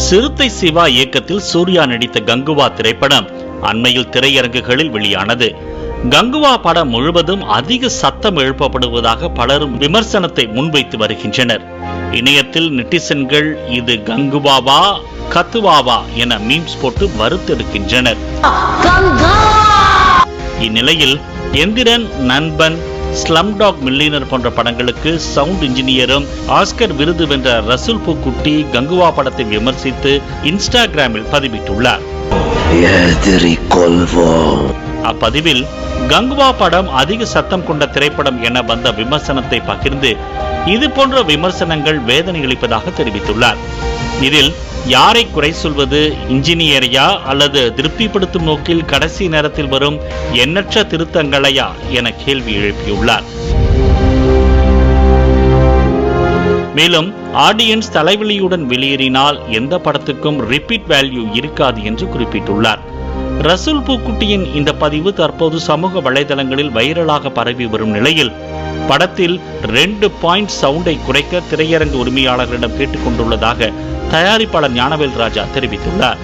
சிறுத்தை சிவா இயக்கத்தில் சூர்யா நடித்த கங்குவா திரைப்படம் அண்மையில் திரையரங்குகளில் வெளியானது. கங்குவா படம் முழுவதும் அதிக சத்தம் எழுப்பப்படுவதாக பலரும் விமர்சனத்தை முன்வைத்து வருகின்றனர். இணையத்தில் நெட்டிசன்கள் இது கங்குவாவா கத்துவாவா என மீம்ஸ் போட்டு வறுத்தெடுக்கின்றனர். இந்நிலையில் எந்திரன், நண்பன், ஸ்லம்டாக் மில்லியனர் போன்ற படங்களுக்கு சவுண்ட் இன்ஜினியரும் ஆஸ்கர் விருது வென்ற ரசூல் பூக்குட்டி கங்குவா படத்தை விமர்சித்து இன்ஸ்டாகிராமில் பதிவிட்டுள்ளார். அப்பதிவில் கங்குவா படம் அதிக சத்தம் கொண்ட திரைப்படம் என வந்த விமர்சனத்தை பகிர்ந்து இது போன்ற விமர்சனங்கள் வேதனை அளிப்பதாக தெரிவித்துள்ளார். இதில் யாரை குறை சொல்வது, இன்ஜினியரையா அல்லது திருப்திப்படுத்தும் நோக்கில் கடைசி நேரத்தில் வரும் எண்ணற்ற திருத்தங்களையா என கேள்வி எழுப்பியுள்ளார். மேலும் ஆடியன்ஸ் தலைவலியுடன் வெளியேறினால் எந்த படத்துக்கும் ரிப்பீட் வேல்யூ இருக்காது என்று குறிப்பிட்டுள்ளார். ரசூல் பூக்குட்டியின் இந்த பதிவு தற்போது சமூக வலைதளங்களில் வைரலாக பரவி வரும் நிலையில் படத்தில் 2 பாயிண்ட் சவுண்டை குறைக்க திரையரங்கு உரிமையாளர்களிடம் கேட்டுக் கொண்டுள்ளதாக தயாரிப்பாளர் ஞானவேல் ராஜா தெரிவித்துள்ளார்.